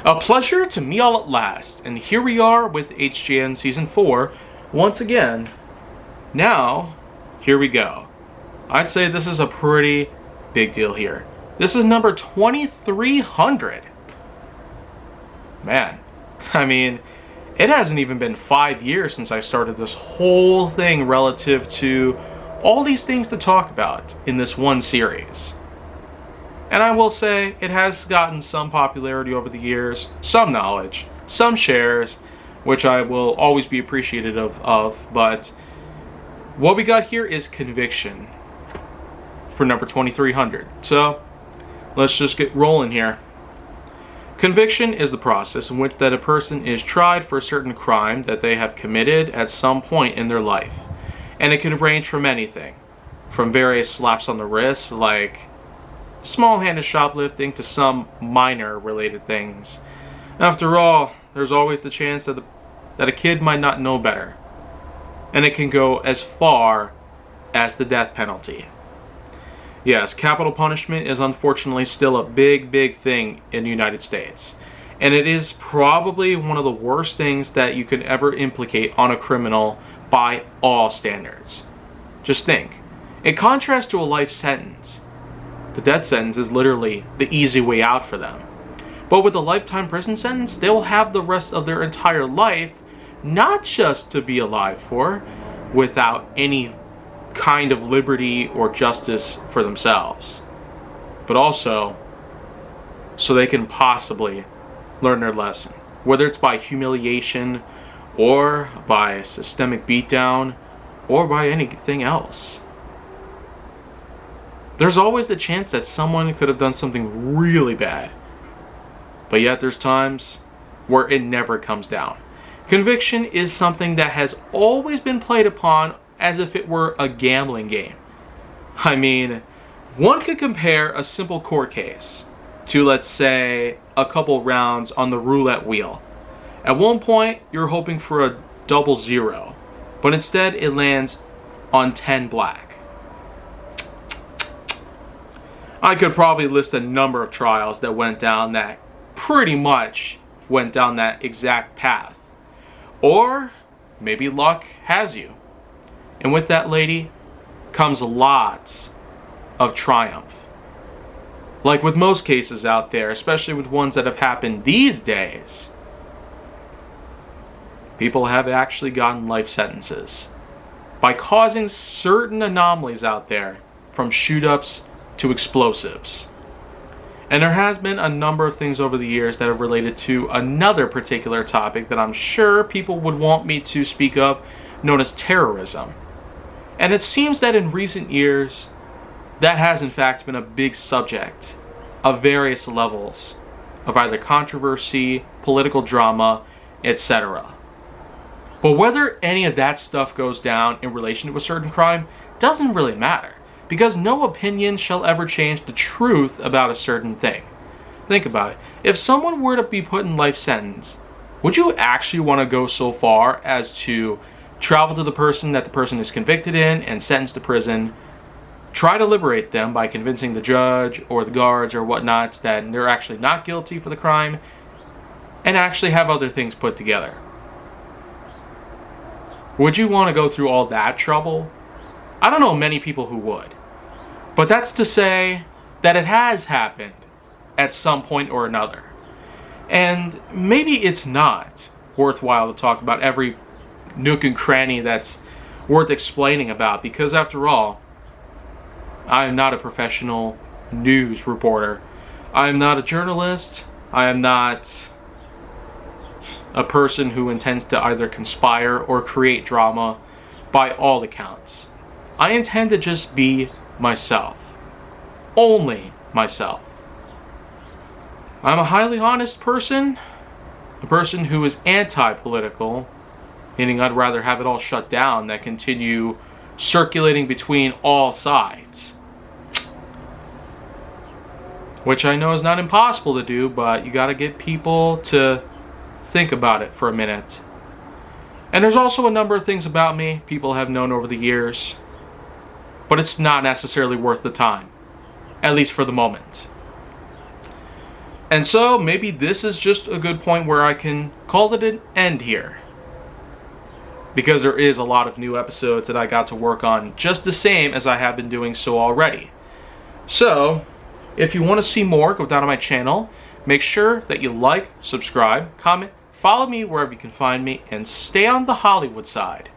A pleasure to meet all at last, and here we are with HGN Season 4, once again. Now, here we go. I'd say this is a pretty big deal here. This is number 2300. Man, I mean, it hasn't even been 5 years since I started this whole thing relative to all these things to talk about in this one series. And I will say, it has gotten some popularity over the years, some knowledge, some shares, which I will always be appreciative of, but what we got here is conviction for number 2300. So, let's just get rolling here. Conviction is the process in which that a person is tried for a certain crime that they have committed at some point in their life. And it can range from anything, from various slaps on the wrist, like small-handed shoplifting, to some minor related things. After all, there's always the chance that a kid might not know better, and it can go as far as the death penalty. Yes, capital punishment is unfortunately still a big thing in the United States, and it is probably one of the worst things that you could ever implicate on a criminal by all standards. Just think, in contrast to a life sentence, the death sentence is literally the easy way out for them. But with a lifetime prison sentence, they will have the rest of their entire life not just to be alive for, without any kind of liberty or justice for themselves, but also so they can possibly learn their lesson, whether it's by humiliation or by a systemic beatdown or by anything else. There's always the chance that someone could have done something really bad, but yet there's times where it never comes down. Conviction is something that has always been played upon as if it were a gambling game. I mean, one could compare a simple court case to, let's say, a couple rounds on the roulette wheel. At one point, you're hoping for a double zero, but instead it lands on 10 black. I could probably list a number of trials that went down that pretty much went down that exact path. Or maybe luck has you. And with that, lady, comes lots of triumph. Like with most cases out there, especially with ones that have happened these days, people have actually gotten life sentences by causing certain anomalies out there, from shoot-ups to explosives. And there has been a number of things over the years that are related to another particular topic that I'm sure people would want me to speak of, known as terrorism. And it seems that in recent years, that has in fact been a big subject of various levels of either controversy, political drama, etc. But whether any of that stuff goes down in relation to a certain crime doesn't really matter, because no opinion shall ever change the truth about a certain thing. Think about it. If someone were to be put in life sentence, would you actually want to go so far as to travel to the person that the person is convicted in and sentenced to prison, try to liberate them by convincing the judge or the guards or whatnot that they're actually not guilty for the crime, and actually have other things put together? Would you want to go through all that trouble? I don't know many people who would. But that's to say that it has happened at some point or another. And maybe it's not worthwhile to talk about every nook and cranny that's worth explaining about, because after all, I am not a professional news reporter. I am not a journalist. I am not a person who intends to either conspire or create drama by all accounts. I intend to just be myself. Only myself. I'm a highly honest person. A person who is anti-political, meaning I'd rather have it all shut down than continue circulating between all sides. Which I know is not impossible to do, but you gotta get people to think about it for a minute. And there's also a number of things about me people have known over the years, but it's not necessarily worth the time, at least for the moment. And so maybe this is just a good point where I can call it an end here, because there is a lot of new episodes that I got to work on, just the same as I have been doing so already. So if you want to see more, go down to my channel. Make sure that you like, subscribe, comment, follow me wherever you can find me, and stay on the Hollywood side.